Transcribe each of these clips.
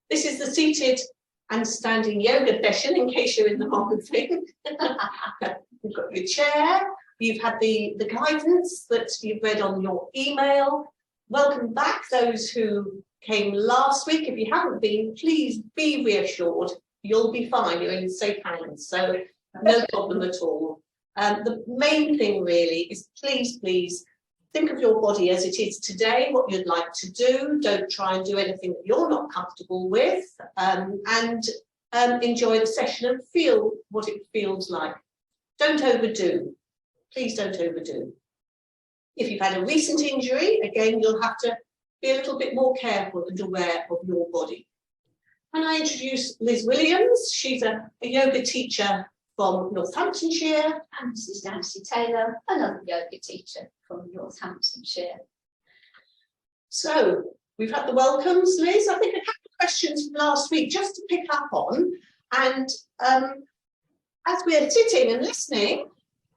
This is the seated and standing yoga session, in case you're in the wrong thing. You've got your chair, you've had the guidance that you've read on your email. Welcome back, those who came last week. If you haven't been, please be reassured, you'll be fine, you're in safe hands, so no problem at all. The main thing really is please think of your body as it is today, what you'd like to do. Don't try and do anything that you're not comfortable with, and enjoy the session and feel what it feels like. Don't overdo. Please don't overdo. If you've had a recent injury, again, you'll have to be a little bit more careful and aware of your body. And I introduce Liz Williams. She's a yoga teacher from Northamptonshire. And this is Nancy Taylor, another yoga teacher from Northamptonshire. So we've had the welcomes, Liz. I think a couple of questions from last week just to pick up on. And as we're sitting and listening,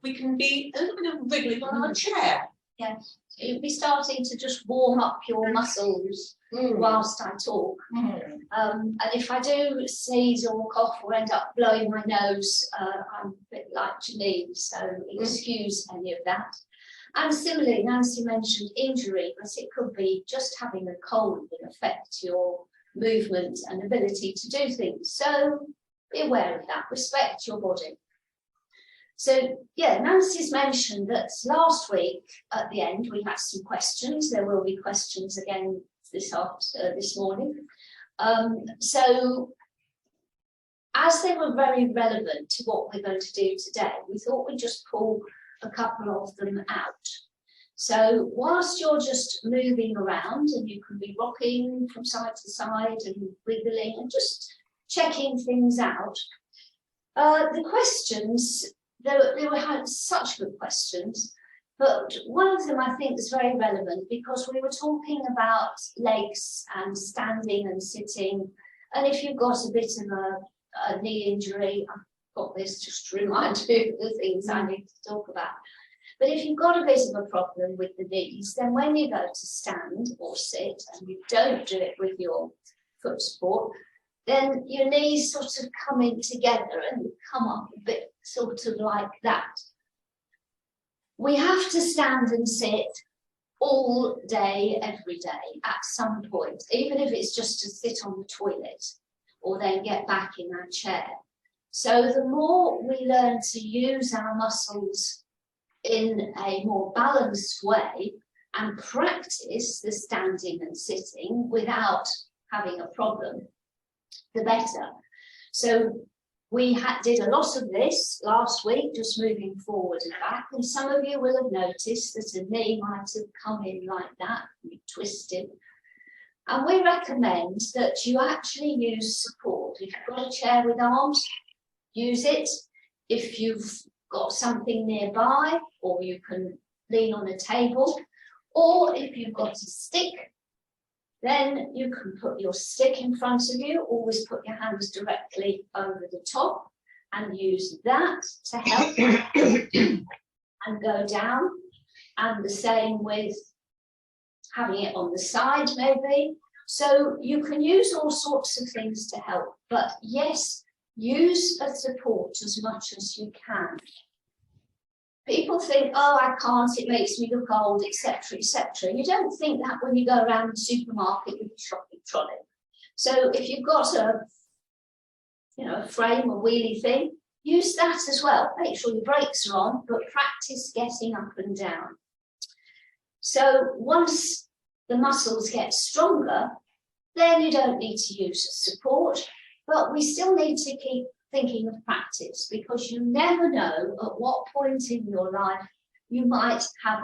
we can be a little bit of wriggling on our chair. Yes, so you'll be starting to just warm up your muscles whilst I talk. And if I do sneeze or cough or end up blowing my nose, I'm a bit like Janine, so excuse any of that. And similarly, Nancy mentioned injury, but it could be just having a cold that affects your movement and ability to do things. So be aware of that, respect your body. So yeah, Nancy's mentioned that last week at the end we had some questions. There will be questions again this morning. So as they were very relevant to what we're going to do today, we thought we'd just pull a couple of them out. So whilst you're just moving around, and you can be rocking from side to side and wiggling and just checking things out, the questions, they had such good questions, but one of them I think is very relevant because we were talking about legs and standing and sitting, and if you've got a bit of a knee injury, I've got this just to remind you of the things I need to talk about. But if you've got a bit of a problem with the knees, then when you go to stand or sit and you don't do it with your foot support, then your knees sort of come in together and come up a bit sort of like that. We have to stand and sit all day, every day at some point, even if it's just to sit on the toilet or then get back in our chair. So the more we learn to use our muscles in a more balanced way and practice the standing and sitting without having a problem, the better. So we did a lot of this last week, just moving forward and back, and some of you will have noticed that a knee might have come in like that, we twisted. And we recommend that you actually use support. If you've got a chair with arms, use it. If you've got something nearby, or you can lean on a table, or if you've got a stick, then you can put your stick in front of you, always put your hands directly over the top and use that to help and go down. And the same with having it on the side maybe. So you can use all sorts of things to help, but yes, use a support as much as you can. People think, oh, I can't, it makes me look old, etc., etc. You don't think that when you go around the supermarket with your shopping trolley. So if you've got a frame, a wheelie thing, use that as well. Make sure your brakes are on, but practice getting up and down. So once the muscles get stronger, then you don't need to use support, but we still need to keep thinking of practice, because you never know at what point in your life you might have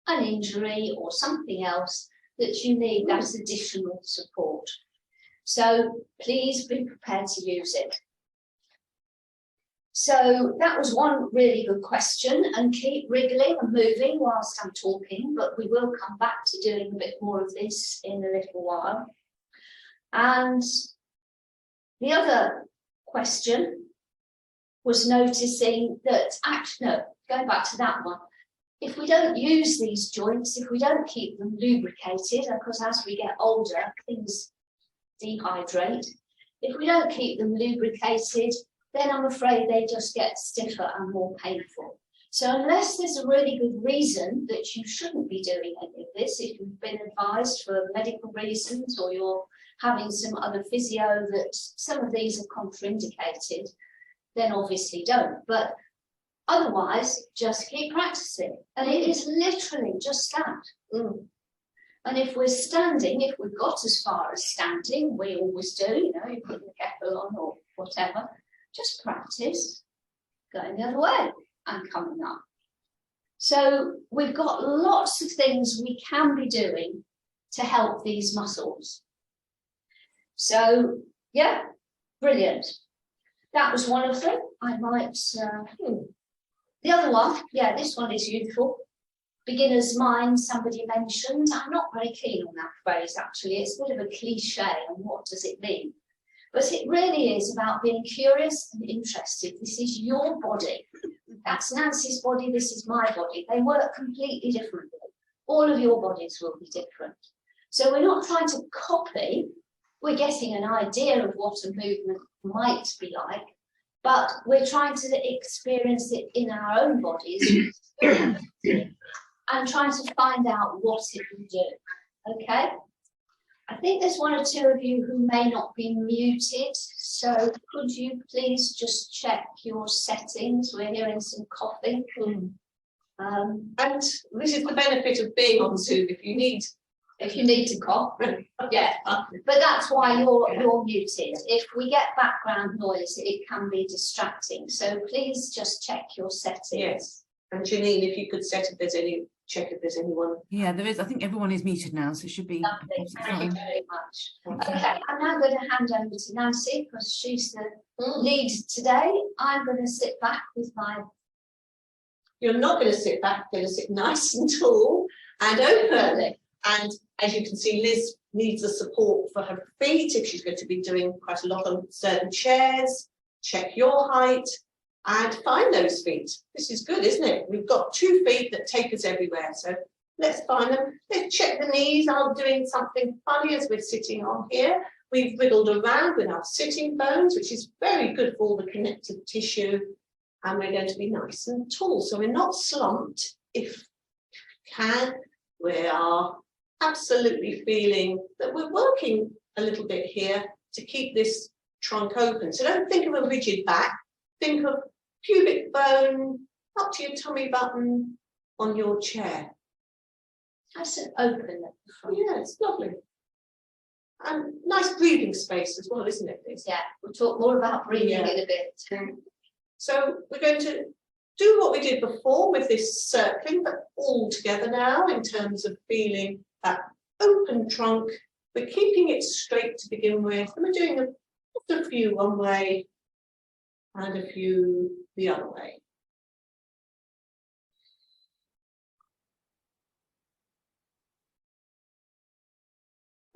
an injury or something else that you need that additional support. So please be prepared to use it. So that was one really good question, and keep wriggling and moving whilst I'm talking, but we will come back to doing a bit more of this in a little while. And the other question was noticing that, actually, no, going back to that one, if we don't use these joints, if we don't keep them lubricated, because as we get older, things dehydrate. If we don't keep them lubricated, then I'm afraid they just get stiffer and more painful. So unless there's a really good reason that you shouldn't be doing any of this, if you've been advised for medical reasons or you're having some other physio that some of these are contraindicated, then obviously don't. But otherwise, just keep practicing. And it is literally just that. And if we're standing, if we've got as far as standing, we always do, you know, you put the kettle on or whatever, just practice going the other way and coming up. So we've got lots of things we can be doing to help these muscles. So, yeah, brilliant. That was one of them. I might, the other one, yeah, this one is useful. Beginner's mind, somebody mentioned. I'm not very keen on that phrase, actually. It's a bit of a cliche, and what does it mean? But it really is about being curious and interested. This is your body. That's Nancy's body, this is my body. They work completely differently. All of your bodies will be different. So we're not trying to copy, we're getting an idea of what a movement might be like, but we're trying to experience it in our own bodies and trying to find out what it will do, okay? I think there's one or two of you who may not be muted, so could you please just check your settings? We're hearing some coughing. And this is the benefit of being on Zoom if you need to cough, yeah. But that's why you're muted. If we get background noise, it can be distracting. So please just check your settings. Yes. And Janine, if you could check if there's anyone. Yeah, there is. I think everyone is muted now, so it should be. Lovely. Thank you very much. Okay, I'm now going to hand over to Nancy because she's the lead today. I'm going to sit back with my. You're not going to sit back. You're going to sit nice and tall and open. And as you can see, Liz needs the support for her feet if she's going to be doing quite a lot on certain chairs. Check your height. And find those feet. This is good, isn't it? We've got 2 feet that take us everywhere. So let's find them. Let's check the knees. I'm doing something funny as we're sitting on here. We've wriggled around with our sitting bones, which is very good for all the connective tissue. And we're going to be nice and tall. So we're not slumped. If we can, we are absolutely feeling that we're working a little bit here to keep this trunk open. So don't think of a rigid back. Think of pubic bone up to your tummy button on your chair. Nice and open at the front. Yeah, it's lovely. And nice breathing space as well, isn't it, Liz? Yeah, we'll talk more about breathing in a bit. So we're going to do what we did before with this circling, but all together now in terms of feeling that open trunk. We're keeping it straight to begin with, and we're doing just a few one way and a few the other way.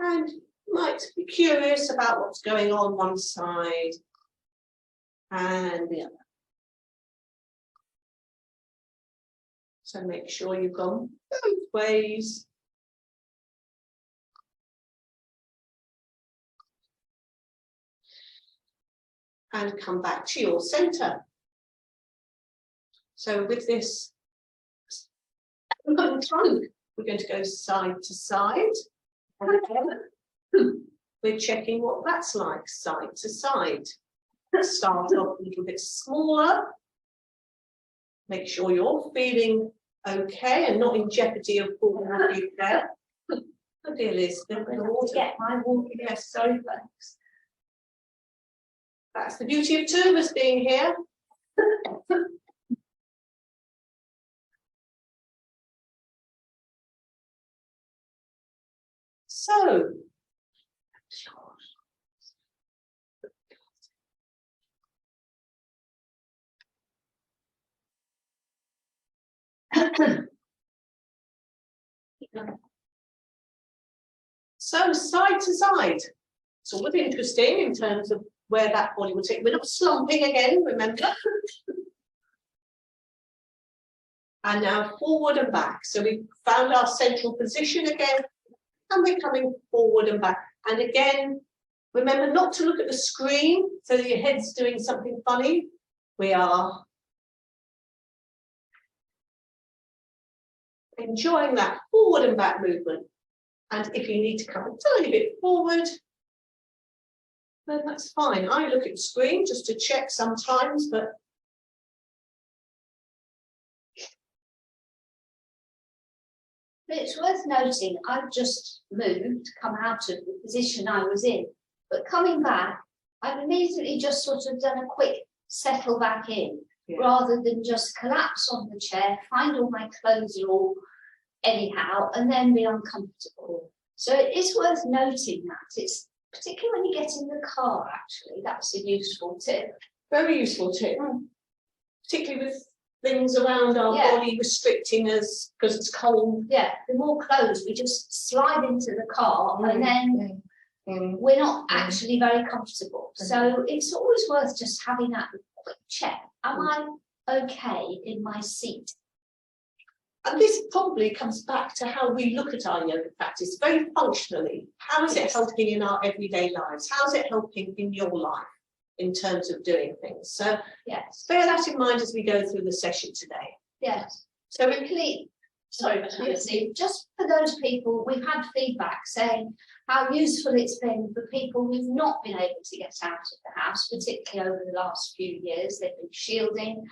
And you might be curious about what's going on one side and the other. So make sure you've gone both ways. And come back to your center. So with this trunk, we're going to go side to side. We're checking what that's like, side to side. Start off a little bit smaller. Make sure you're feeling okay and not in jeopardy of falling off your chair. Oh dear Liz, the water. Get my water. Yes, sorry folks. That's the beauty of 2 of us being here. So, so side to side. It's always interesting in terms of where that body will take. We're not slumping again, remember? And now forward and back. So we've found our central position again, and we're coming forward and back. And again, Remember not to look at the screen so that your head's doing something funny. We are enjoying that forward and back movement. And if you need to come a tiny bit forward, then that's fine. I look at the screen just to check sometimes, but it's worth noting, I've just moved, come out of the position I was in, but coming back, I've immediately just sort of done a quick settle back in, rather than just collapse on the chair, find all my clothes are all anyhow, and then be uncomfortable. So it is worth noting that. It's particularly when you get in the car, actually, that's a useful tip. very useful tip, particularly with things around our body restricting us because it's cold. Yeah, the more clothes, we just slide into the car and then we're not actually very comfortable. So it's always worth just having that quick check. Am I okay in my seat? And this probably comes back to how we look at our yoga practice very functionally. How is it helping in our everyday lives? How is it helping in your life in terms of doing things? So Yes. bear that in mind as we go through the session today. Yes. So Quickly, sorry, just for those people, we've had feedback saying how useful it's been for people who've not been able to get out of the house, particularly over the last few years. They've been shielding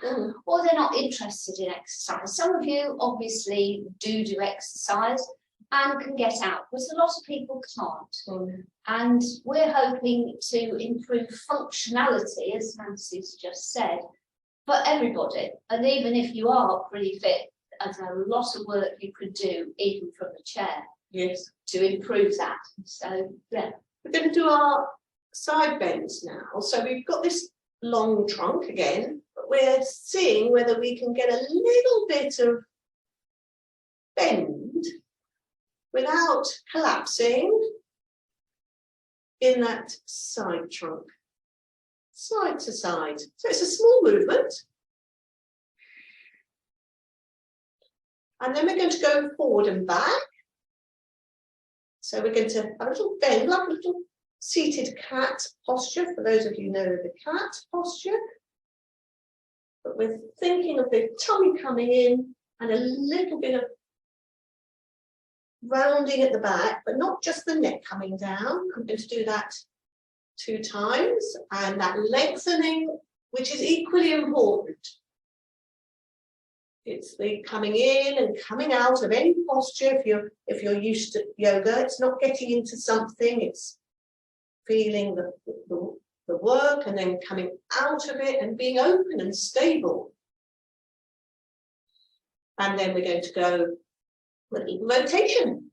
or they're not interested in exercise. Some of you obviously do exercise and can get out, but a lot of people can't. And we're hoping to improve functionality, as Nancy's just said, for everybody. And even if you are pretty fit, there's a lot of work you could do even from the chair. yes, To improve that. So yeah. we're going to do our side bends now. So we've got this long trunk again, but we're seeing whether we can get a little bit of bend without collapsing in that side trunk, side to side. So it's a small movement. And then we're going to go forward and back. So we're going to have a little bend, like a little seated cat posture, for those of you who know the cat posture. But we're thinking of the tummy coming in and a little bit of rounding at the back, but not just the neck coming down. I'm going to do that 2 times, and that lengthening, which is equally important. It's the coming in and coming out of any posture. If you're used to yoga, it's not getting into something, it's feeling the work and then coming out of it and being open and stable. And then we're going to go with a little rotation.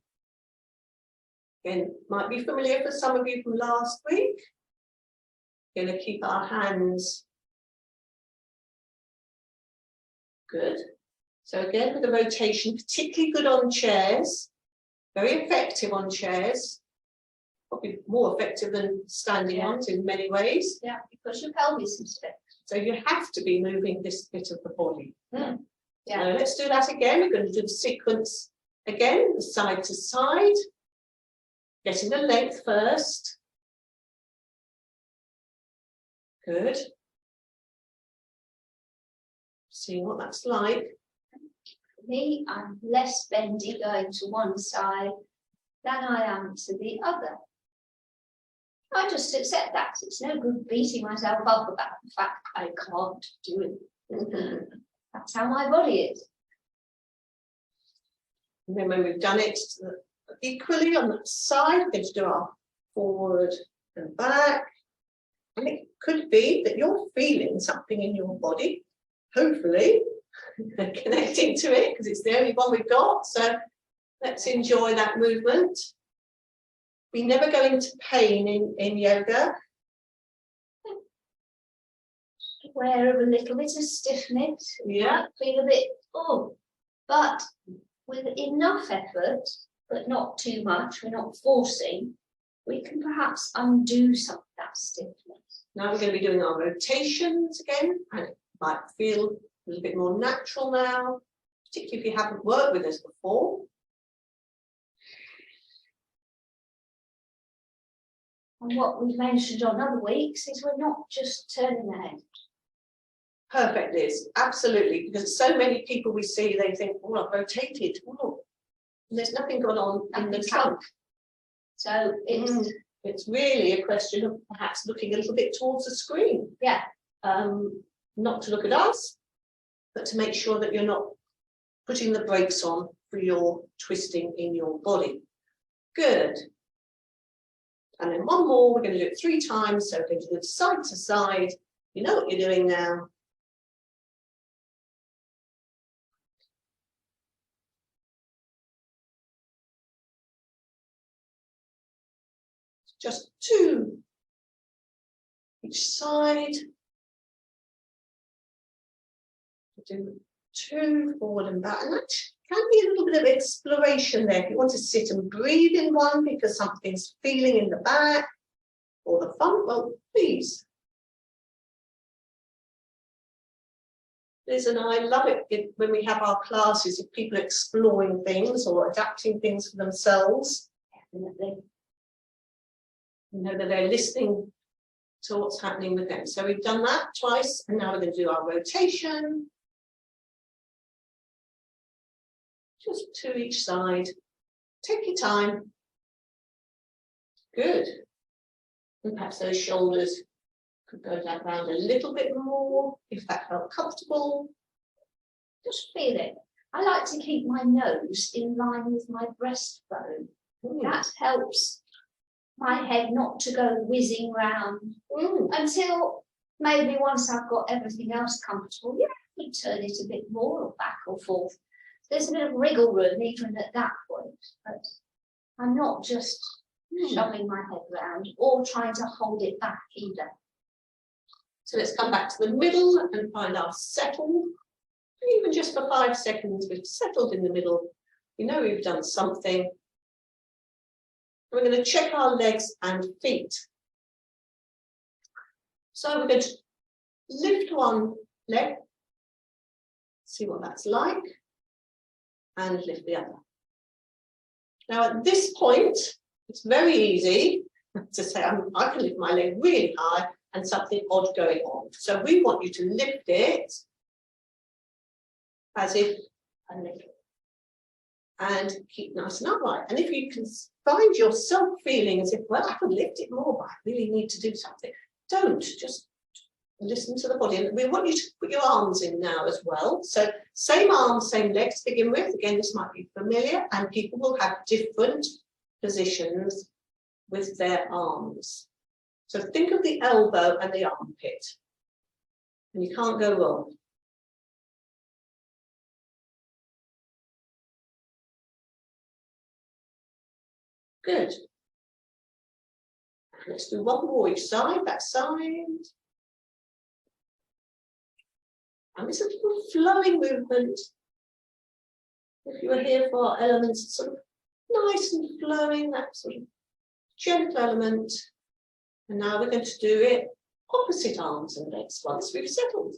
Again, might be familiar for some of you from last week. We're going to keep our hands good. So again, with the rotation, particularly good on chairs, very effective on chairs, probably more effective than standing ones in many ways. Yeah, because your pelvis is fixed. So you have to be moving this bit of the body. Yeah. So let's do that again. We're going to do the sequence again, side to side, getting the length first. Good. Seeing what that's like. Me, I'm less bendy going to one side than I am to the other. I just accept that. It's no good beating myself up about the fact I can't do it. That's how my body is. And then when we've done it equally on that side, we're going to do our forward and back. And it could be that you're feeling something in your body, hopefully, connecting to it, because it's the only one we've got. So let's enjoy that movement. We never go into pain in yoga. Aware of a little bit of stiffness. Yeah. Feel a bit, but with enough effort, but not too much, we're not forcing, we can perhaps undo some of that stiffness. Now we're going to be doing our rotations again, and it might feel a little bit more natural now, particularly if you haven't worked with us before. And what we've mentioned on other weeks is we're not just turning the head. Perfect, Liz. Absolutely. Because so many people we see, they think, oh, I've rotated. Oh, and there's nothing going on in the trunk. So It's really a question of perhaps looking a little bit towards the screen. Yeah. Not to look at us, but to make sure that you're not putting the brakes on for your twisting in your body. Good. And then one more, we're going to do it 3 times. So we're going to do it side to side. You know what you're doing now. Just 2 each side. Do 2 forward and back, and that can be a little bit of exploration there. If you want to sit and breathe in one because something's feeling in the back or the front, well, please. Liz and I love it when we have our classes of people exploring things or adapting things for themselves. Definitely. You know that they're listening to what's happening with them. So we've done that twice, and now we're going to do our rotation. Just 2 each side. Take your time. Good. And perhaps those shoulders could go down a little bit more if that felt comfortable. Just feel it. I like to keep my nose in line with my breastbone. That helps my head not to go whizzing round until maybe once I've got everything else comfortable, yeah, I can turn it a bit more or back or forth. There's a bit of wriggle room even at that point, but I'm not just shoving my head round or trying to hold it back either. So let's come back to the middle and find our settle. Even just for 5 seconds, we've settled in the middle. We know we've done something. We're going to check our legs and feet. So we're going to lift one leg, see what that's like, and lift the other. Now at this point, it's very easy to say, I can lift my leg really high and something odd going on. So we want you to lift it as if a little. And keep nice and upright. And if you can find yourself feeling as if, well, I could lift it more, but I really need to do something, don't. Just listen to the body. And we want you to put your arms in now as well. So same arms, same legs to begin with. Again, this might be familiar, and people will have different positions with their arms. So think of the elbow and the armpit, and you can't go wrong. Good. Let's do one more each side, that side. And it's a little flowing movement. If you were here for our elements, sort of nice and flowing, that sort of gentle element. And now we're going to do it opposite arms and legs once we've settled.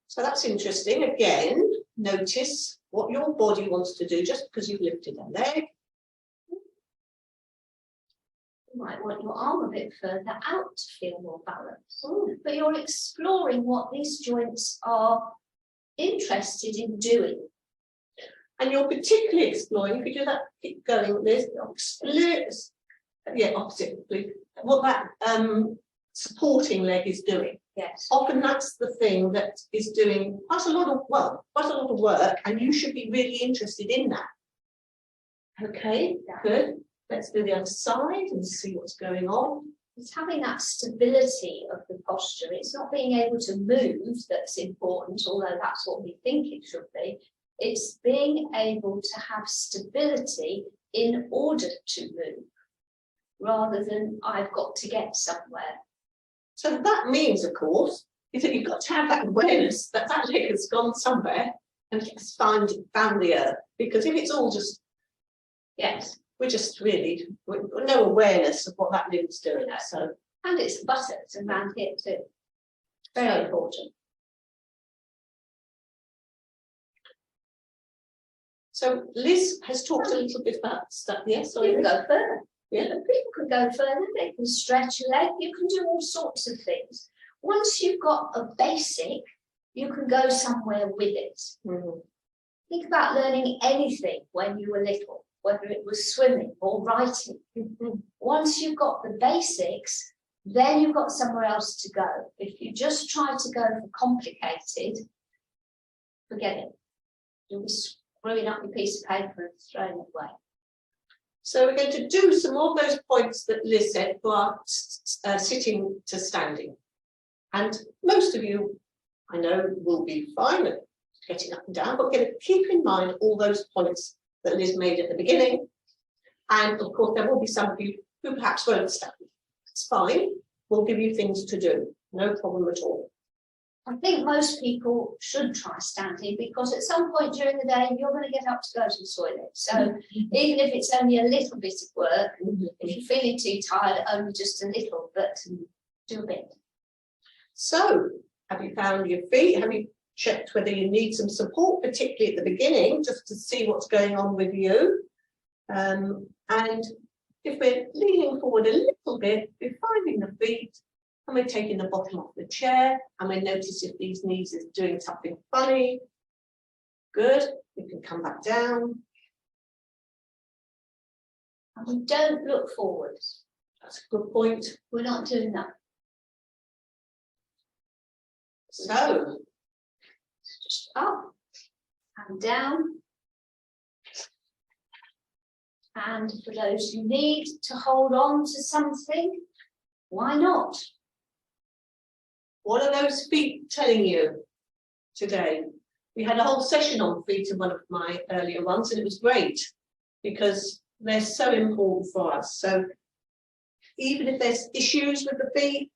So that's interesting. Again, notice what your body wants to do just because you've lifted a leg. You might want your arm a bit further out to feel more balance. But you're exploring what these joints are interested in doing. And you're particularly exploring, if you do that, keep going, there's opposite, what that supporting leg is doing. Yes. Often that's the thing that is doing quite a lot of work, and you should be really interested in that. Okay, good. Let's do the other side and see what's going on. It's having that stability of the posture. It's not being able to move that's important, although that's what we think it should be. It's being able to have stability in order to move, rather than I've got to get somewhere. So that means, of course, is that you've got to have that awareness that that leg has gone somewhere and it's found the earth. Because if it's all just, yes, we've got no awareness of what that limb's doing. So, and it's buttocks around here too. Very important. So Liz has talked a little bit about stuff. Yes, You can go further. Yeah. People can go further, they can stretch a leg, you can do all sorts of things. Once you've got a basic, you can go somewhere with it. Mhm. Think about learning anything when you were little, whether it was swimming or writing. Once you've got the basics, then you've got somewhere else to go. If you just try to go for complicated, forget it. You'll be screwing up your piece of paper and throwing it away. So we're going to do some more of those points that Liz said for our sitting to standing. And most of you, I know, will be fine at getting up and down, but we're going to keep in mind all those points that Liz made at the beginning. And of course, there will be some of you who perhaps won't stand. It's fine. We'll give you things to do. No problem at all. I think most people should try standing because at some point during the day, you're going to get up to go to the toilet. So even if it's only a little bit of work, if you're feeling too tired, only just a little, but do a bit. So, have you found your feet? Have you checked whether you need some support, particularly at the beginning, just to see what's going on with you? And if we're leaning forward a little bit, we're finding the feet, and we're taking the bottom off the chair, and we notice if these knees is doing something funny. Good. We can come back down. And we don't look forwards. That's a good point. We're not doing that. So, Just up and down. And for those who need to hold on to something, why not? what are those feet telling you today? We had a whole session on feet in one of my earlier ones, and it was great because they're so important for us. So even if there's issues with the feet,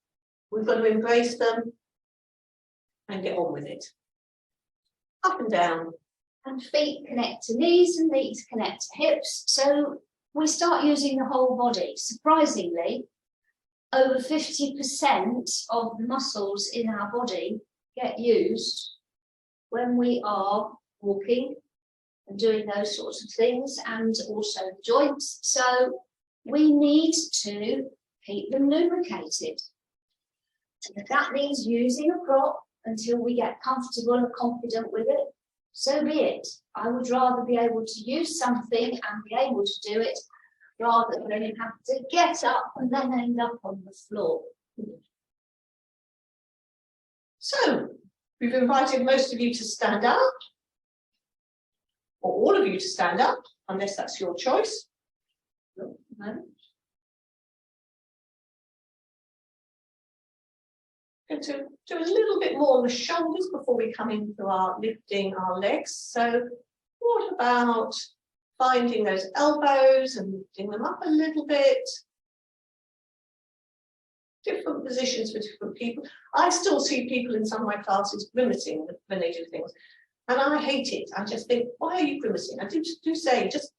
we've got to embrace them and get on with it. Up and down. And feet connect to knees and knees connect to hips. So we start using the whole body. Surprisingly, over 50% of the muscles in our body get used when we are walking and doing those sorts of things, and also the joints. So we need to keep them lubricated. And if that means using a prop until we get comfortable and confident with it, so be it. I would rather be able to use something and be able to do it rather than have to get up and then end up on the floor. So we've invited most of you to stand up, or all of you to stand up, unless that's your choice. No. Going to do a little bit more on the shoulders before we come into our lifting our legs. So what about finding those elbows and lifting them up a little bit? Different positions for different people. I still see people in some of my classes grimacing when they do things, and I hate it. I just think, why are you grimacing? I do say, just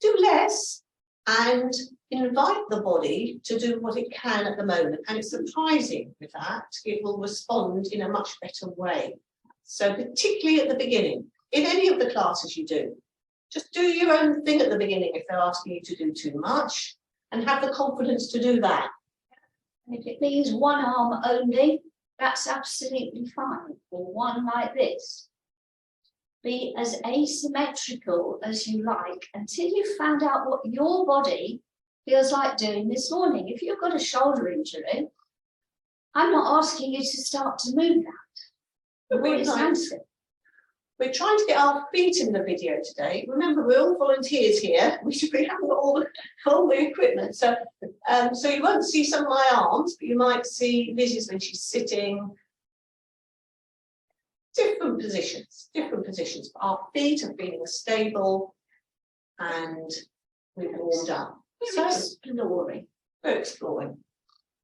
do less and invite the body to do what it can at the moment. And it's surprising with that, it will respond in a much better way. So particularly at the beginning, in any of the classes you do, just do your own thing at the beginning if they're asking you to do too much, and have the confidence to do that. And if it means one arm only, that's absolutely fine, or one like this. Be as asymmetrical as you like until you've found out what your body feels like doing this morning. If you've got a shoulder injury, I'm not asking you to start to move that. We're trying to get our feet in the video today. Remember, we're all volunteers here. We haven't got all the equipment. So you won't see some of my arms, but you might see Liz's when she's sitting. Different positions. But our feet are feeling stable and we've warmed up. We're exploring. We're exploring.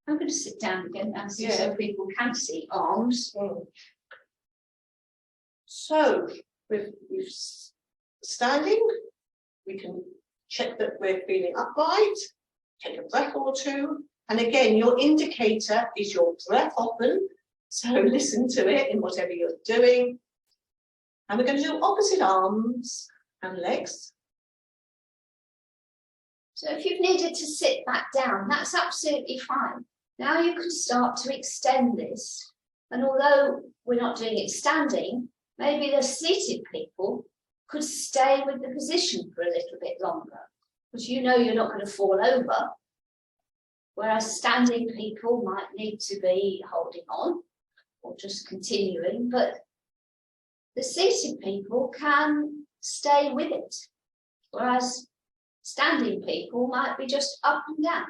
I'm going to sit down again and see Yeah. so people can see arms. So with standing, we can check that we're feeling upright, take a breath or two. And again, your indicator is your breath often. So listen to it in whatever you're doing. And we're going to do opposite arms and legs. So if you've needed to sit back down, that's absolutely fine. Now you can start to extend this. And although we're not doing it standing, maybe the seated people could stay with the position for a little bit longer, because you know you're not going to fall over. Whereas standing people might need to be holding on or just continuing, but the seated people can stay with it. Whereas standing people might be just up and down.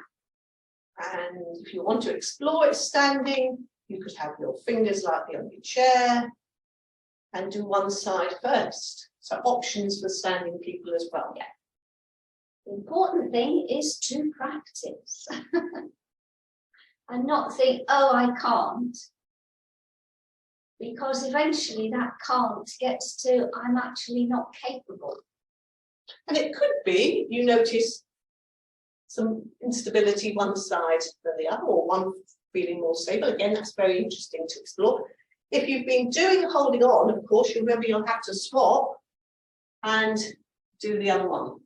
And if you want to explore it standing, you could have your fingers lightly on your chair and do one side first. So options for standing people as well. Yeah. The important thing is to practice and not think, oh, I can't. Because eventually that can't gets to, I'm actually not capable. And it could be, you notice some instability one side than the other, or one feeling more stable. Again, that's very interesting to explore. If you've been doing holding on, of course, you remember you'll have to swap and do the other one.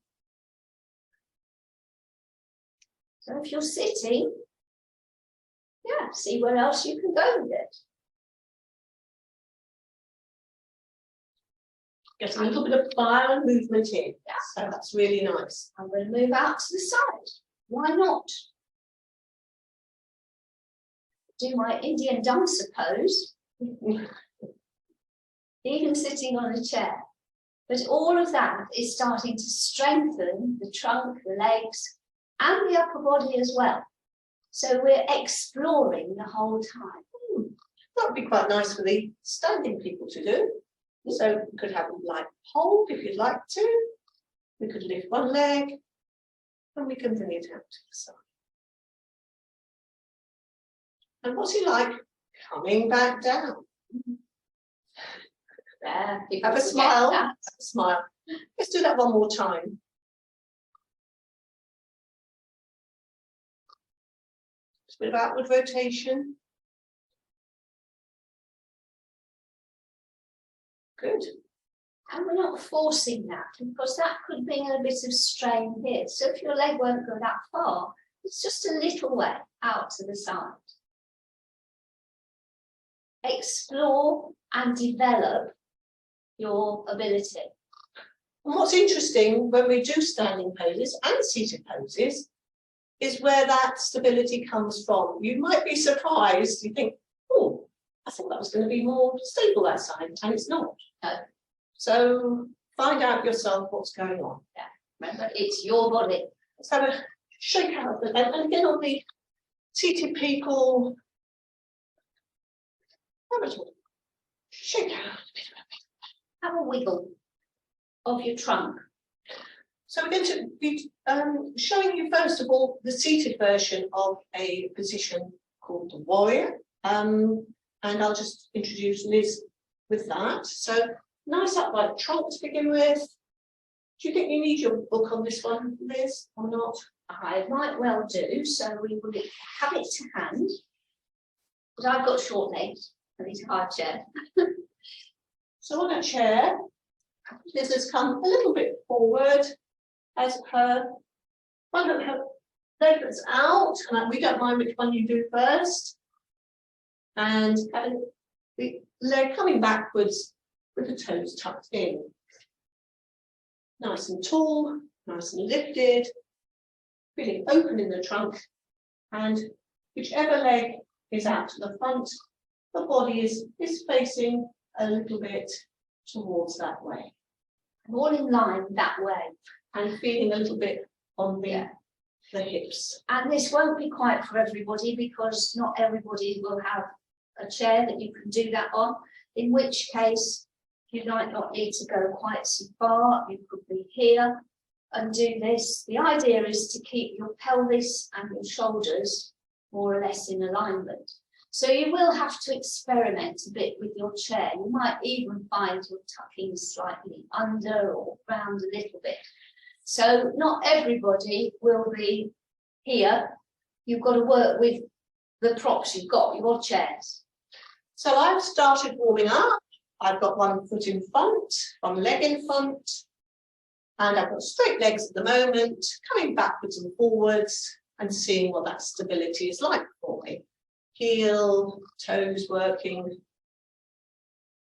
So if you're sitting, yeah, see where else you can go with it. Get a little bit of fire and movement in. Yeah. So that's really nice. I'm going to move out to the side. Why not? Do my Indian dancer pose, even sitting on a chair. But all of that is starting to strengthen the trunk, the legs, and the upper body as well. So we're exploring the whole time. That would be quite nice for the standing people to do. So we could have a light hold if you'd like to. We could lift one leg and we can bring it out to the side. And what's it like coming back down? There, Have a smile. Have a smile. Let's do that one more time. Just a bit of outward rotation. Good. And we're not forcing that, because that could bring a bit of strain here. So if your leg won't go that far, it's just a little way out to the side. Explore and develop your ability. And what's interesting when we do standing poses and seated poses is where that stability comes from. You might be surprised, you think, oh, I thought that was going to be more stable that side, and it's not. No. So find out yourself what's going on. Yeah. Remember, it's your body. Let's have a shake out. And again on the seated people, have a shake out. Have a wiggle of your trunk. So we're going to be showing you first of all the seated version of a position called the warrior. And I'll just introduce Liz with that. So nice upright trunk to begin with. Do you think you need your book on this one, Liz, or not? I might well do, so we will have it to hand. But I've got short legs, I need a hard chair. So on a chair, Liz has come a little bit forward as her one of her leg that's out, and we don't mind which one you do first. And having the leg coming backwards with the toes tucked in. Nice and tall, nice and lifted, feeling open in the trunk, and whichever leg is out to the front, the body is facing a little bit towards that way. And all in line that way. And feeling a little bit on the hips. And this won't be quite for everybody, because not everybody will have a chair that you can do that on, in which case you might not need to go quite so far. You could be here and do this. The idea is to keep your pelvis and your shoulders more or less in alignment. So you will have to experiment a bit with your chair. You might even find you're tucking slightly under or round a little bit. So not everybody will be here. You've got to work with the props you've got, your chairs. So I've started warming up. I've got one foot in front, one leg in front, And I've got straight legs at the moment, coming backwards and forwards and seeing what that stability is like for me. Heel, toes working.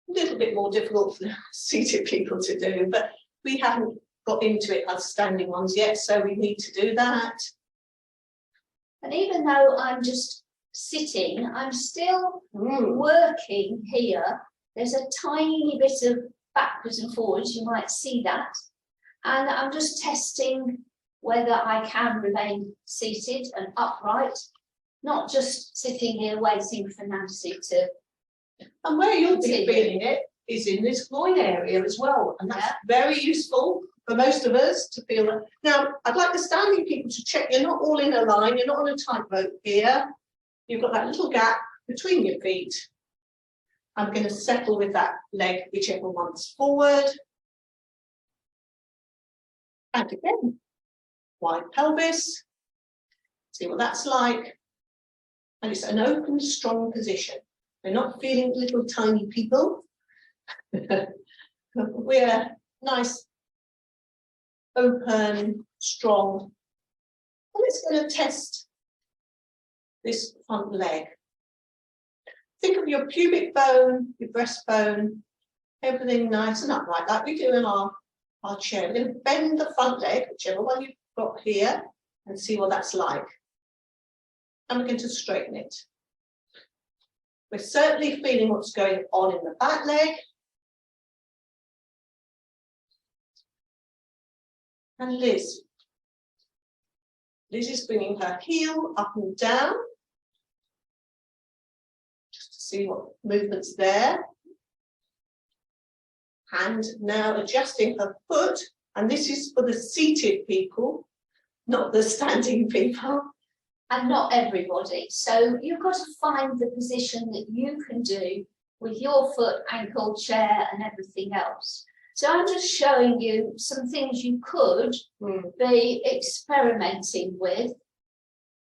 A little bit more difficult for seated people to do, but we haven't got into it as standing ones yet, so we need to do that. And even though I'm just sitting, I'm still working here. There's a tiny bit of backwards and forwards, you might see that. And I'm just testing whether I can remain seated and upright, not just sitting here waiting for Nancy to. And where you'll be feeling it is in this groin area as well. And that's very useful for most of us to feel that. Now, I'd like the standing people to check you're not all in a line, you're not on a tightrope here. You've got that little gap between your feet. I'm going to settle with that leg, whichever one's forward. And again, wide pelvis. See what that's like. And it's an open, strong position. We're not feeling little tiny people. We're nice, open, strong. And it's going to test this front leg. Think of your pubic bone, your breastbone, everything nice and upright, like we do in our chair. We're going to bend the front leg, whichever one you've got here, and see what that's like. And we're going to straighten it. We're certainly feeling what's going on in the back leg. And Liz. Liz is bringing her heel up and down. Just to see what movement's there. And now adjusting her foot. And this is for the seated people, not the standing people. And not everybody. So you've got to find the position that you can do with your foot, ankle, chair and everything else. So I'm just showing you some things you could be experimenting with,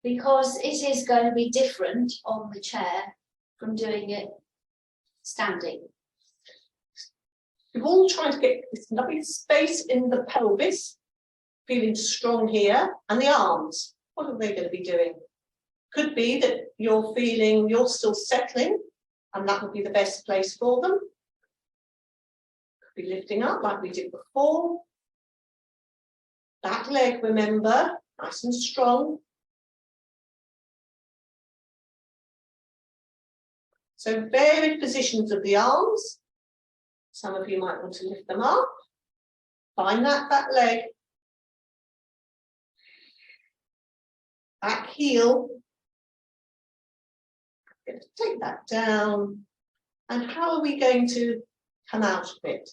because it is going to be different on the chair from doing it standing. We're all trying to get this lovely space in the pelvis, feeling strong here, and the arms. What are they going to be doing? Could be that you're feeling you're still settling, and that would be the best place for them. Could be lifting up like we did before. Back leg, remember, nice and strong. So varied positions of the arms. Some of you might want to lift them up. Find that back leg. Back heel. I'm going to take that down. And how are we going to come out of it?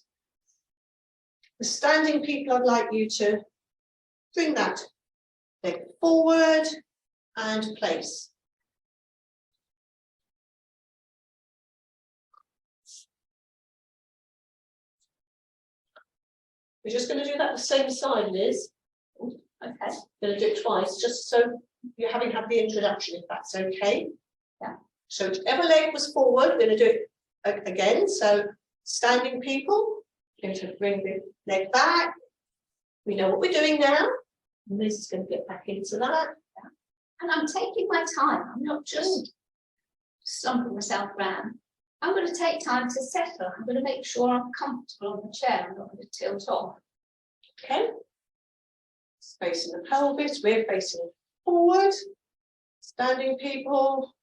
The standing people, I'd like you to bring that leg forward and place. We're just going to do that the same side, Liz. Okay, going to do it twice, just so you haven't had the introduction, if that's okay. Yeah. So whichever leg was forward, we're going to do it again. So standing people, going to bring the leg back. We know what we're doing now. And Liz is going to get back into that. Yeah. And I'm taking my time. I'm not just slumping myself around. I'm going to take time to settle. I'm going to make sure I'm comfortable on the chair. I'm not going to tilt off. Okay. Space in the pelvis. We're facing forward. Standing people.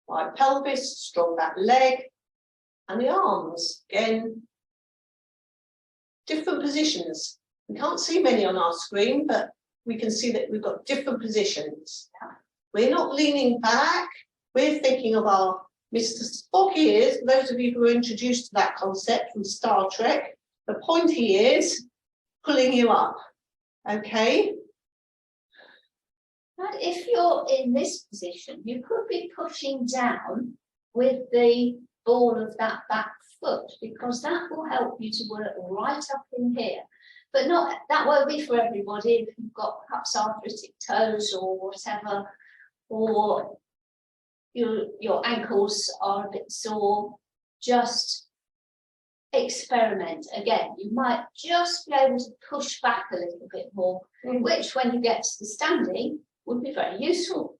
Wide pelvis, strong back leg. And the arms. Again, different positions. We can't see many on our screen, but we can see that we've got different positions. We're not leaning back. We're thinking of our Mr. Spock ears. Those of you who were introduced to that concept from Star Trek, the pointy ears pulling you up. Okay. And if you're in this position, you could be pushing down with the ball of that back foot, because that will help you to work right up in here. But not, that won't be for everybody. If you've got perhaps arthritic toes or whatever, or your ankles are a bit sore, just experiment again. You might just be able to push back a little bit more, which when you get to the standing would be very useful.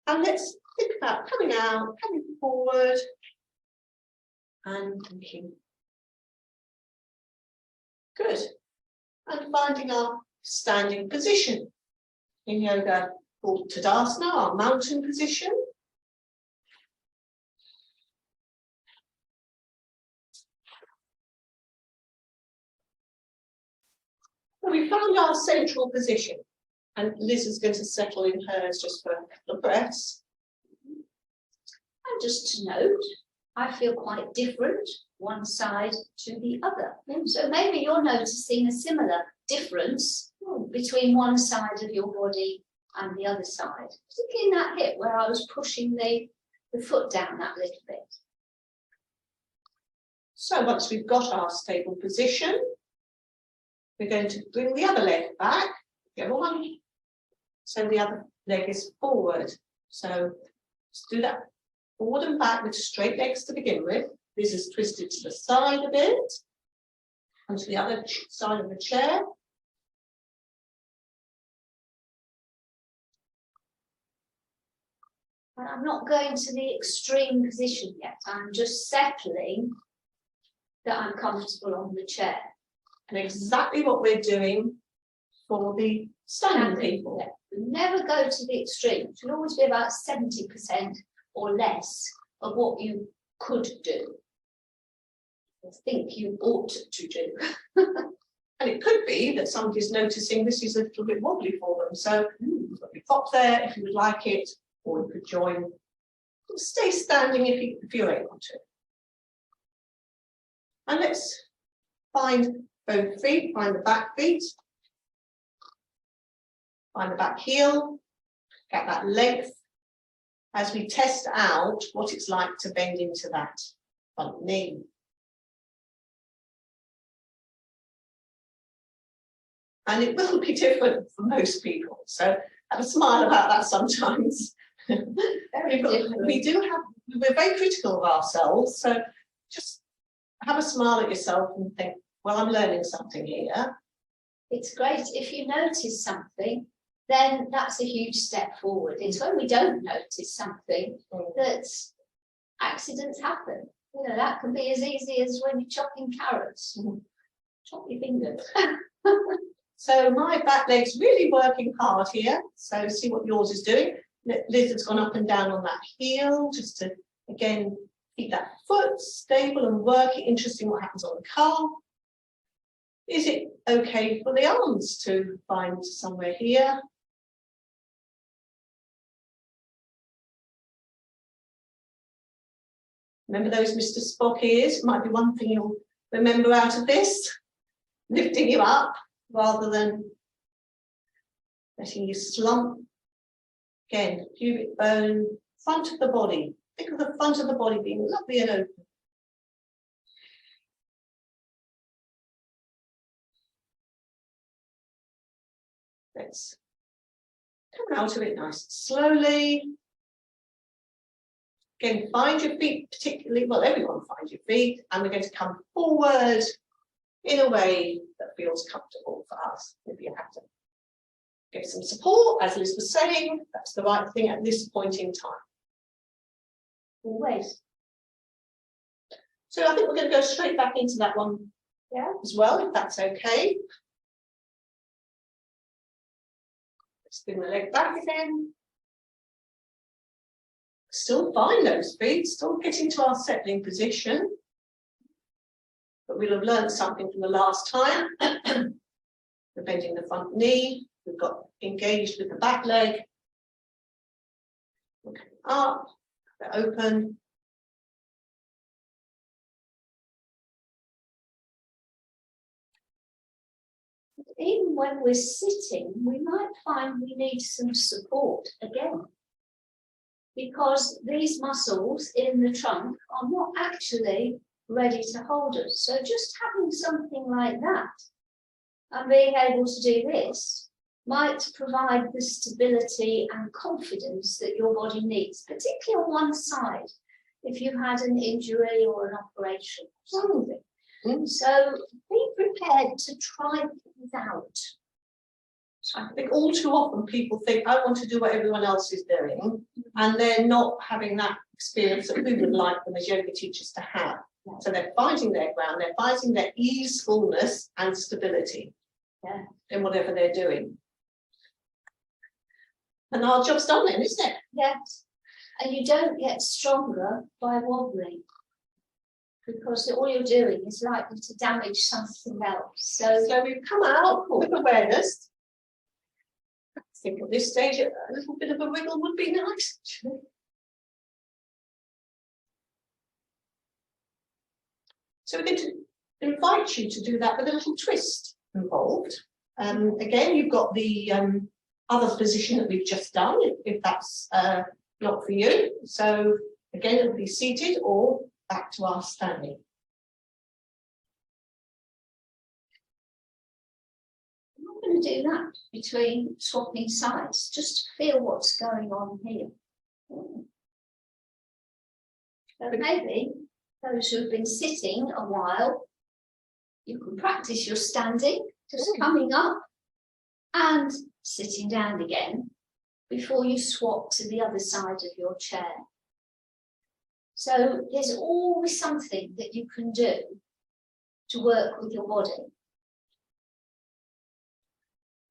And let's think about coming out, coming forward, and thinking. Good. And finding our standing position. In yoga called Tadasana, our mountain position. So we found our central position, and Liz is going to settle in hers just for a couple of breaths. And just to note, I feel quite different one side to the other. So maybe you're noticing a similar difference between one side of your body and the other side, particularly in that hip where I was pushing the foot down that little bit. So once we've got our stable position, we're going to bring the other leg back, the other one. So the other leg is forward. So let's do that forward and back with straight legs to begin with. This is twisted to the side a bit, and to the other side of the chair. And I'm not going to the extreme position yet. I'm just settling that I'm comfortable on the chair. And exactly what we're doing for the standing people. Never go to the extreme. It should always be about 70% or less of what you could do, or think you ought to do. And it could be that somebody's noticing this is a little bit wobbly for them. So you pop there if you would like it, or you could join. Stay standing if you're able to. And let's find both feet, find the back feet, find the back heel, get that length as we test out what it's like to bend into that front knee. And it will be different for most people. So have a smile about that sometimes. We're very critical of ourselves. So just have a smile at yourself and think, well, I'm learning something here. It's great if you notice something, then that's a huge step forward. It's when we don't notice something that accidents happen. You know, that can be as easy as when you're chopping carrots. Chop your fingers. So my back leg's really working hard here. So see what yours is doing. Liz has gone up and down on that heel, just to, again, keep that foot stable and working. Interesting what happens on the calf. Is it okay for the arms to find somewhere here? Remember those Mr. Spock ears? Might be one thing you'll remember out of this. Lifting you up rather than letting you slump. Again, pubic bone, front of the body. Think of the front of the body being lovely and open. Let's come out of it nice and slowly. Again, find your feet particularly, well, everyone finds your feet, and we're going to come forward in a way that feels comfortable for us. If you have to get some support, as Liz was saying, that's the right thing at this point in time. Always. So I think we're going to go straight back into that one as well, if that's okay. Let's bring the leg back again. Still find those feet, still getting to our settling position. But we'll have learned something from the last time. We're bending the front knee, we've got engaged with the back leg. We're coming up, they're open. Even when we're sitting, we might find we need some support again, because these muscles in the trunk are not actually ready to hold us. So just having something like that and being able to do this might provide the stability and confidence that your body needs, particularly on one side. if you had an injury or an operation or something. So be prepared to try things out. I think all too often people think, I want to do what everyone else is doing, and they're not having that experience that we would like them as yoga teachers to have. So they're finding their ground, they're finding their easefulness and stability in whatever they're doing. And our job's done then, isn't it? Yes. And you don't get stronger by wobbling, because all you're doing is likely to damage something else. So we've come out with awareness. I think at this stage a little bit of a wiggle would be nice, actually. So we're going to invite you to do that with a little twist involved. Again, you've got the other position that we've just done, if that's not for you. So again, it'll be seated or back to our standing. I'm not going to do that between swapping sides, just feel what's going on here. So maybe those who have been sitting a while, you can practice your standing, just coming up and sitting down again before you swap to the other side of your chair. So there's always something that you can do to work with your body.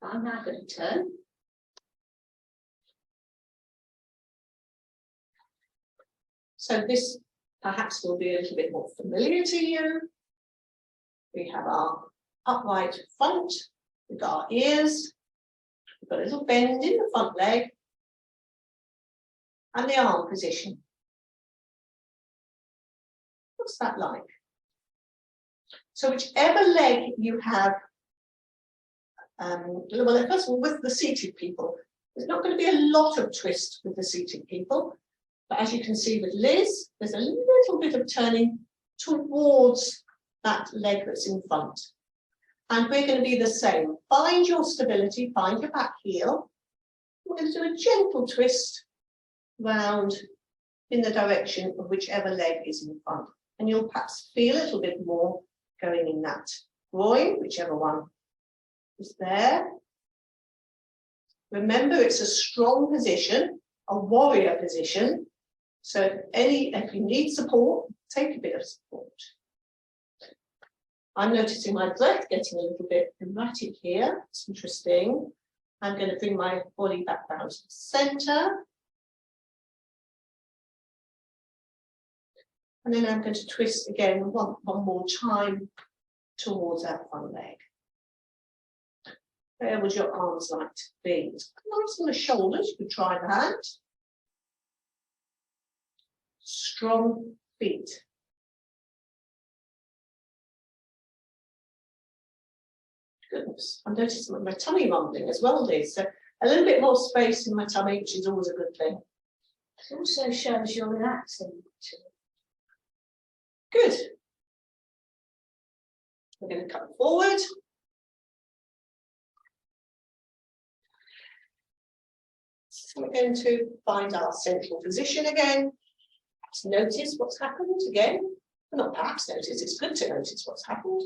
I'm now going to turn. So this perhaps will be a little bit more familiar to you. We have our upright front, we've got our ears, we've got a little bend in the front leg, and the arm position. What's that like? So whichever leg you have, well, first of all, with the seated people, there's not going to be a lot of twist with the seated people, but as you can see with Liz, there's a little bit of turning towards that leg that's in front. And we're going to be the same. Find your stability, find your back heel. We're going to do a gentle twist round in the direction of whichever leg is in front. And you'll perhaps feel a little bit more going in that groin, whichever one is there. Remember, it's a strong position, a warrior position. So if you need support, take a bit of support. I'm noticing my breath getting a little bit erratic here. It's interesting. I'm going to bring my body back down to the center. And then I'm going to twist again one more time towards that front leg. Where would your arms like to be? Nice on the shoulders, you could try that. Strong feet. Goodness, I'm noticing my tummy rumbling as well, Liz. So a little bit more space in my tummy, which is always a good thing. It also shows you're relaxing. Good. We're going to come forward. So we're going to find our central position again. Perhaps notice what's happened again. Well, not perhaps notice, it's good to notice what's happened.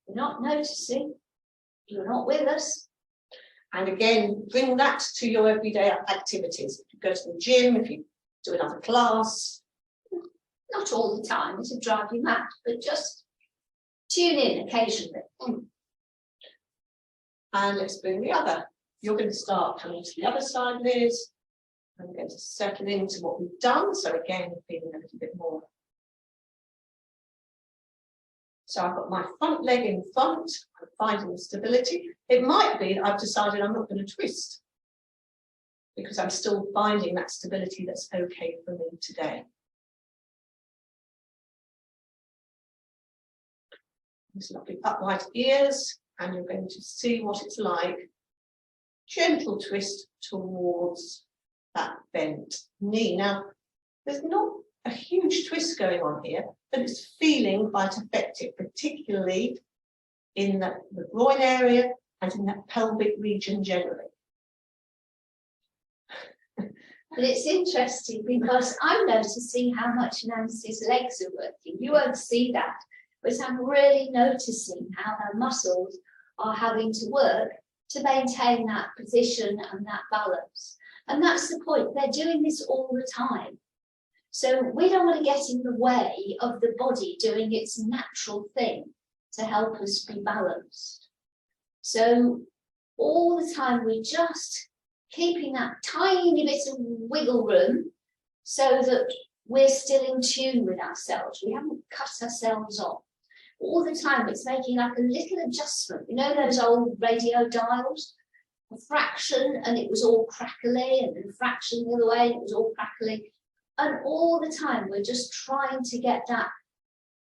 You're not noticing, you're not with us. And again, bring that to your everyday activities. If you go to the gym, if you do another class. Not all the time, it'll drive you mad, but just tune in occasionally. And let's bring the other. You're going to start coming to the other side, Liz. I'm going to settle into what we've done. So again, feeling a little bit more. So I've got my front leg in front, I'm finding the stability. It might be that I've decided I'm not going to twist because I'm still finding that stability that's okay for me today. These lovely upright ears, and you're going to see what it's like. Gentle twist towards that bent knee. Now, there's not a huge twist going on here, but it's feeling quite effective, particularly in the groin area and in that pelvic region generally. And it's interesting because I'm noticing how much Nancy's legs are working. You won't see that, but I'm really noticing how her muscles are having to work to maintain that position and that balance. And that's the point. They're doing this all the time. So we don't want to get in the way of the body doing its natural thing to help us be balanced. So all the time we're just keeping that tiny bit of wiggle room so that we're still in tune with ourselves. We haven't cut ourselves off. All the time it's making like a little adjustment. You know those old radio dials? A fraction and it was all crackly, and then a fraction the other way and it was all crackly. And all the time we're just trying to get that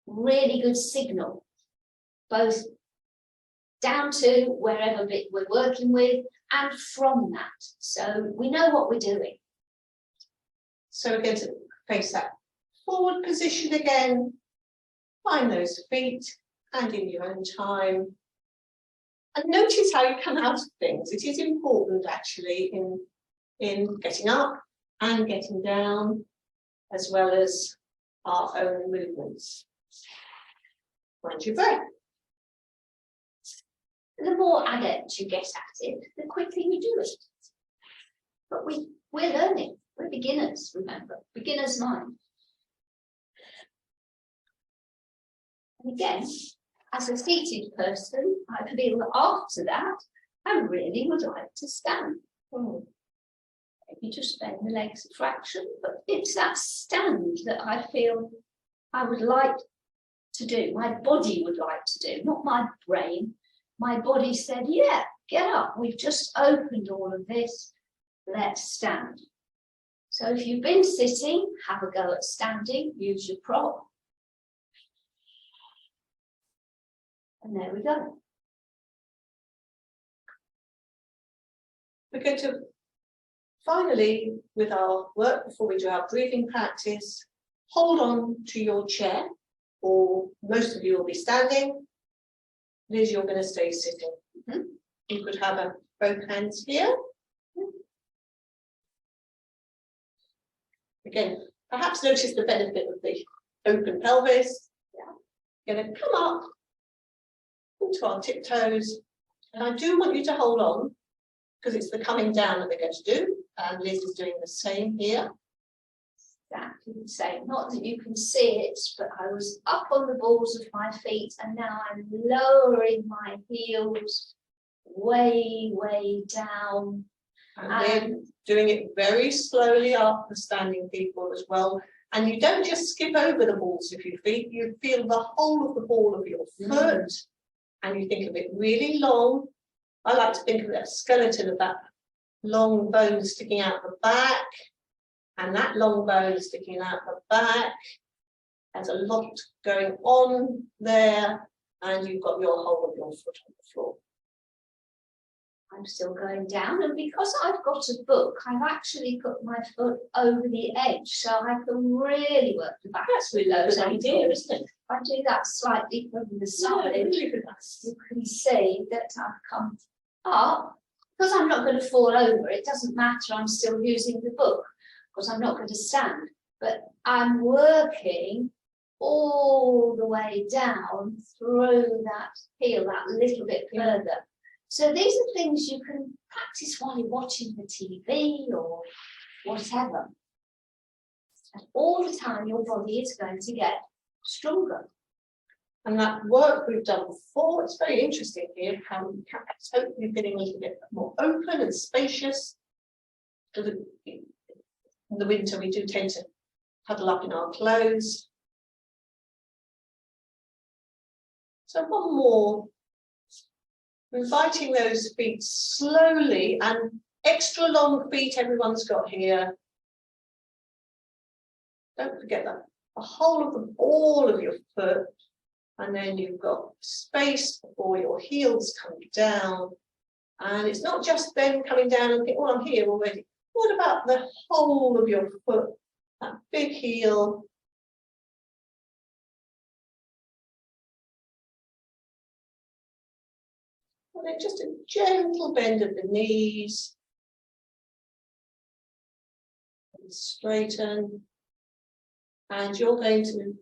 really good signal, both down to wherever bit we're working with and from that. So we know what we're doing. So we're going to face that forward position again. Find those feet and in your own time. And notice how you come out of things. It is important actually in getting up and getting down, as well as our own movements. Mind your breath. The more adept you get at it, the quicker you do it. But we're learning. We're beginners, remember. Beginner's mind. And again, as a seated person, I feel that after that, I really would like to stand. Maybe just bend the legs a fraction, but it's that stand that I feel I would like to do, my body would like to do, not my brain. My body said, yeah, get up. We've just opened all of this. Let's stand. So if you've been sitting, have a go at standing, use your prop. And there we go. We're going to finally, with our work before we do our breathing practice, hold on to your chair, or most of you will be standing. Liz, you're going to stay sitting. You could have both hands here. Again, perhaps notice the benefit of the open pelvis. You're going to come up into our tiptoes, and I do want you to hold on because it's the coming down that we're going to do, and Liz is doing the same here. Exactly the same. Not that you can see it, but I was up on the balls of my feet and now I'm lowering my heels way, way down. And we're doing it very slowly after standing people as well. And you don't just skip over the balls of your feet, you feel the whole of the ball of your foot, and you think of it really long. I like to think of that skeleton of that long bone sticking out the back. And that long bone sticking out the back. There's a lot going on there, and you've got your whole of your foot on the floor. I'm still going down, and because I've got a book, I've actually put my foot over the edge, so I can really work the back. That's really a good idea, isn't it? If I do that slightly from the side, really good. you can see that I've come up. Because I'm not going to fall over, it doesn't matter, I'm still using the book. Because I'm not going to stand, but I'm working all the way down through that heel, that little bit further. So these are things you can practice while you're watching the TV or whatever. And all the time your body is going to get stronger. And that work we've done before, it's very interesting here, how we can hopefully feeling a little bit more open and spacious. In the winter, we do tend to huddle up in our clothes. So one more. Inviting those feet slowly, and extra long feet everyone's got here. Don't forget that. The whole of the ball of your foot. And then you've got space before your heels come down. And it's not just them coming down and think, oh, I'm here already. What about the whole of your foot, that big heel? And then just a gentle bend of the knees. straighten. And you're going to,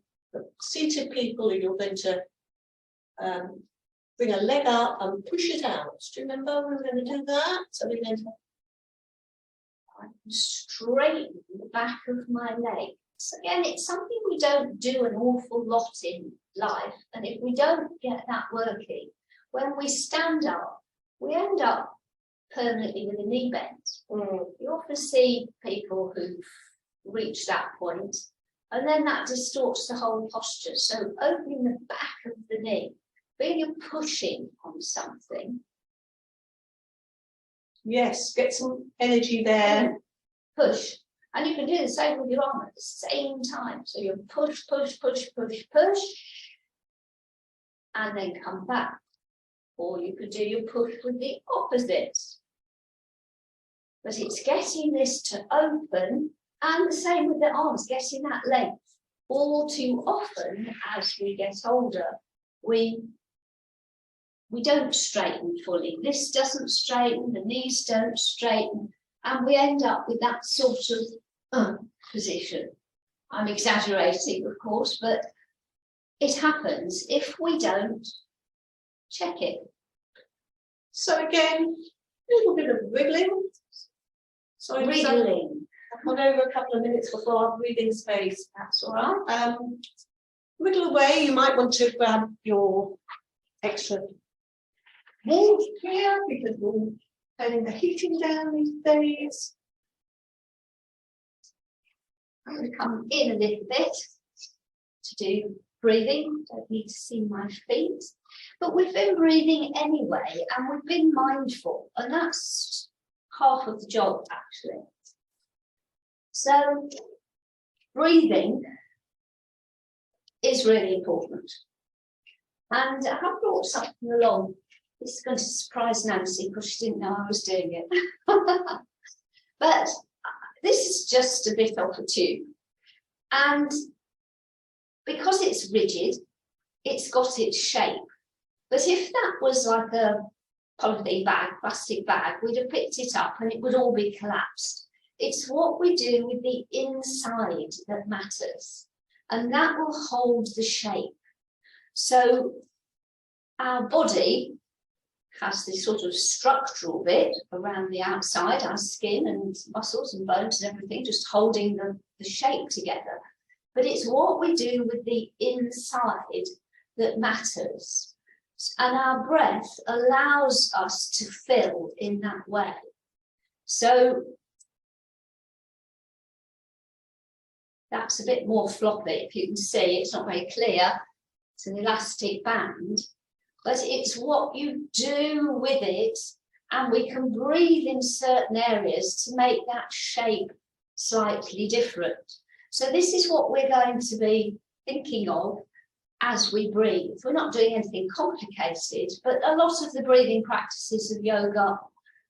seated people, you're going to bring a leg up and push it out. Do you remember we were going to do that? So we're going to straighten the back of my legs. Again, it's something we don't do an awful lot in life, and if we don't get that working, when we stand up, we end up permanently with a knee bend. You often see people who've reached that point, and then that distorts the whole posture. So opening the back of the knee, when you're pushing on something. Yes, get some energy there. Push. And you can do the same with your arm at the same time. So you push, push, push, push, push, and then come back. Or you could do your push with the opposite. But it's getting this to open, and the same with the arms, getting that length. All too often, as we get older, we don't straighten fully. This doesn't straighten, the knees don't straighten, and we end up with that sort of position. I'm exaggerating, of course, but it happens if we don't check it. So again, a little bit of wriggling. So Wriggling. I've gone over a couple of minutes before our breathing space. That's all right. Wriggle away. You might want to grab your extra warmth here because we're turning the heating down these days. I'm going to come in a little bit to do breathing. Don't need to see my feet. But we've been breathing anyway, and we've been mindful, and that's half of the job, actually. So breathing is really important. And I have brought something along. This is going to surprise Nancy because she didn't know I was doing it. But this is just a bit off a tube. And because it's rigid, it's got its shape. But if that was like a polythene bag, plastic bag, we'd have picked it up and it would all be collapsed. It's what we do with the inside that matters. And that will hold the shape. So our body has this sort of structural bit around the outside, our skin and muscles and bones and everything, just holding the shape together. But it's what we do with the inside that matters. And our breath allows us to fill in that way. So that's a bit more floppy, if you can see. It's not very clear. It's an elastic band. But it's what you do with it, and we can breathe in certain areas to make that shape slightly different. So this is what we're going to be thinking of as we breathe. We're not doing anything complicated, but a lot of the breathing practices of yoga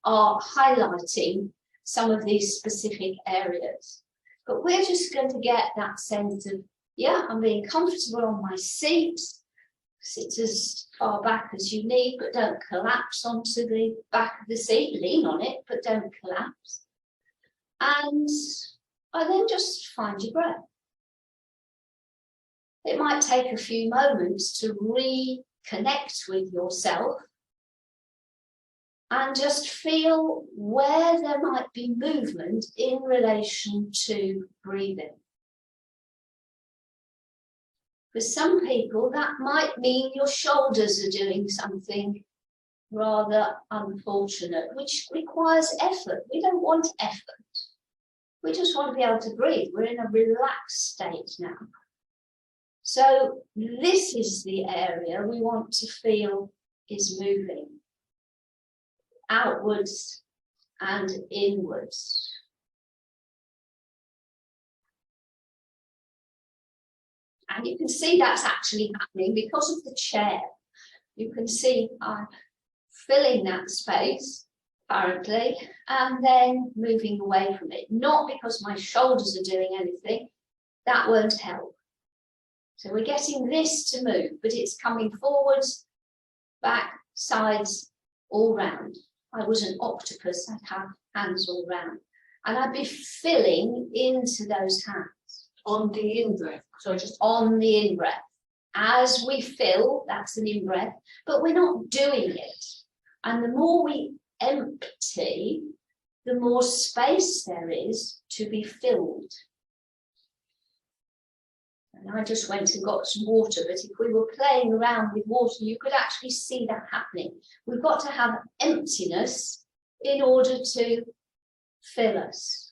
are highlighting some of these specific areas. But we're just going to get that sense of, yeah, I'm being comfortable on my seat. Sit as far back as you need, but don't collapse onto the back of the seat. Lean on it, but don't collapse. And then just find your breath. It might take a few moments to reconnect with yourself and just feel where there might be movement in relation to breathing. For some people, that might mean your shoulders are doing something rather unfortunate, which requires effort. We don't want effort. We just want to be able to breathe. We're in a relaxed state now. So this is the area we want to feel is moving outwards and inwards. And you can see that's actually happening because of the chair. You can see I'm filling that space, apparently, and then moving away from it. Not because my shoulders are doing anything, that won't help. So we're getting this to move, but it's coming forwards, back, sides, all round. I was an octopus, I'd have hands all round. And I'd be filling into those hands. On the in-breath. So just On the in-breath. As we fill, that's an in-breath, but we're not doing it. And the more we empty, the more space there is to be filled. And I just went and got some water, but if we were playing around with water, you could actually see that happening. We've got to have emptiness in order to fill us.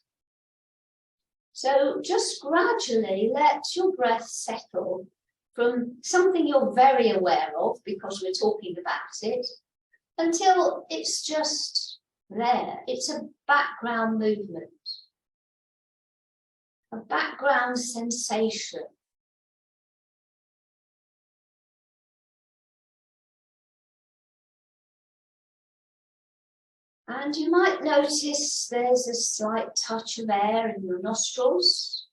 So just gradually let your breath settle from something you're very aware of because we're talking about it, until it's just there. It's a background movement, a background sensation. And you might notice there's a slight touch of air in your nostrils.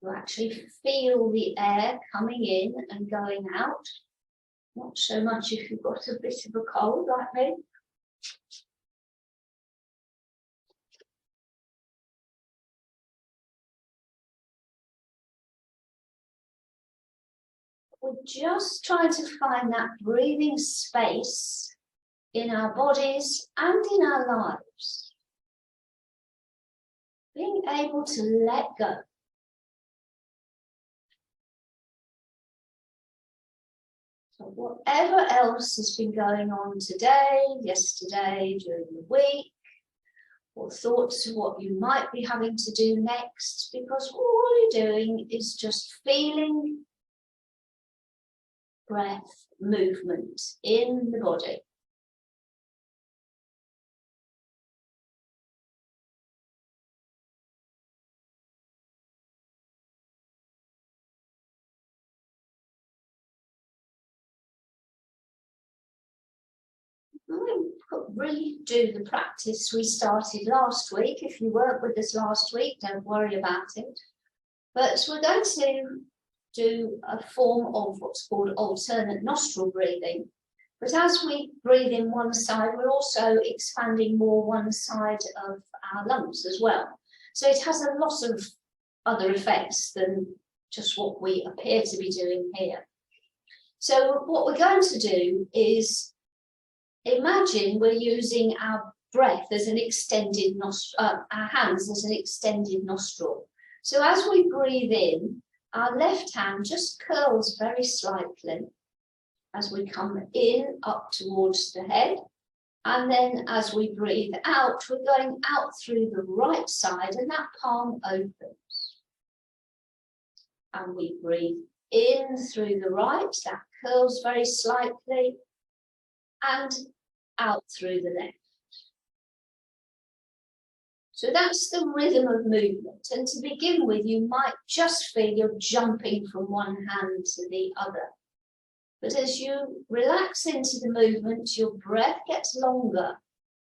You actually feel the air coming in and going out. Not so much if you've got a bit of a cold like me. We're just trying to find that breathing space in our bodies and in our lives. Being able to let go. So whatever else has been going on today, yesterday, during the week, or thoughts of what you might be having to do next, because all you're doing is just feeling breath, movement in the body. Really do the practice we started last week. If you weren't with us last week, don't worry about it. But we're going to do a form of what's called alternate nostril breathing. But as we breathe in one side, we're also expanding more one side of our lungs as well. So it has a lot of other effects than just what we appear to be doing here. So what we're going to do is imagine we're using our breath as an extended nostril, our hands as an extended nostril. So as we breathe in, our left hand just curls very slightly as we come in up towards the head. And then as we breathe out, we're going out through the right side and that palm opens. And we breathe in through the right, that curls very slightly, and out through the left. So that's the rhythm of movement. And to begin with, you might just feel you're jumping from one hand to the other. But as you relax into the movement, your breath gets longer.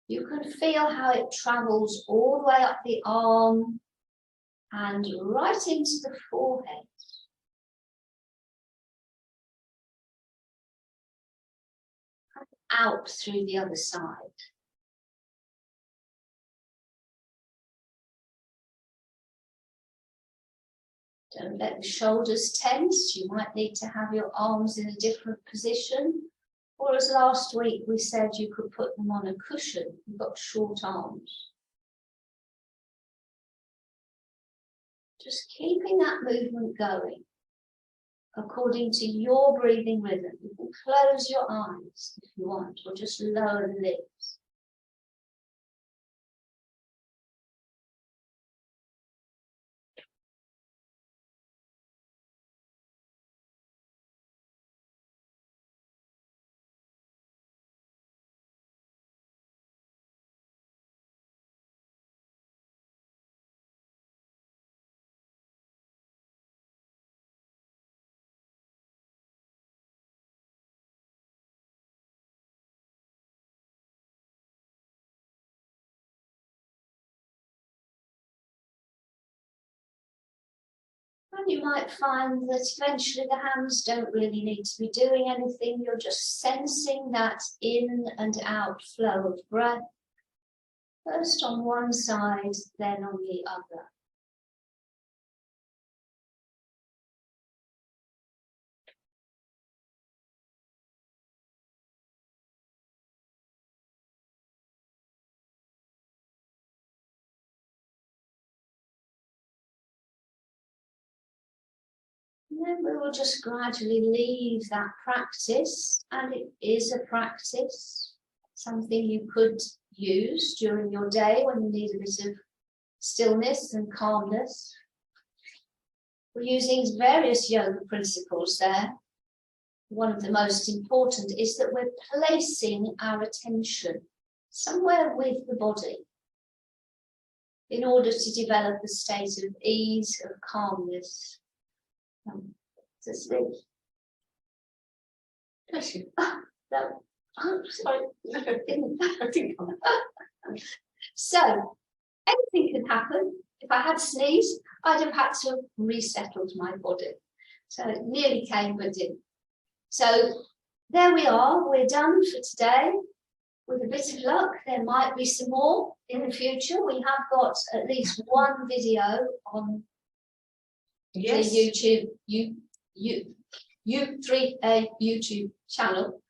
You can feel how it travels all the way up the arm and right into the forehead. Out through the other side. Don't let the shoulders tense. You might need to have your arms in a different position. Or as last week we said, you could put them on a cushion. You've got short arms. Just keeping that movement going according to your breathing rhythm. You can close your eyes if you want, or just lower the lids. you might find that eventually the hands don't really need to be doing anything. You're just sensing that in and out flow of breath, first on one side, then on the other. And then we will just gradually leave that practice, and it is a practice, something you could use during your day when you need a bit of stillness and calmness. We're using various yoga principles there. One of the most important is that we're placing our attention somewhere with the body in order to develop a state of ease, of calmness. To sleep. Bless you. No. Oh, sorry. I think So, anything could happen. If I had sneezed, I'd have had to have resettled my body. So it nearly came, but didn't. So there we are. We're done for today. With a bit of luck, there might be some more in the future. We have got at least one video on yes. the YouTube, u3a YouTube channel.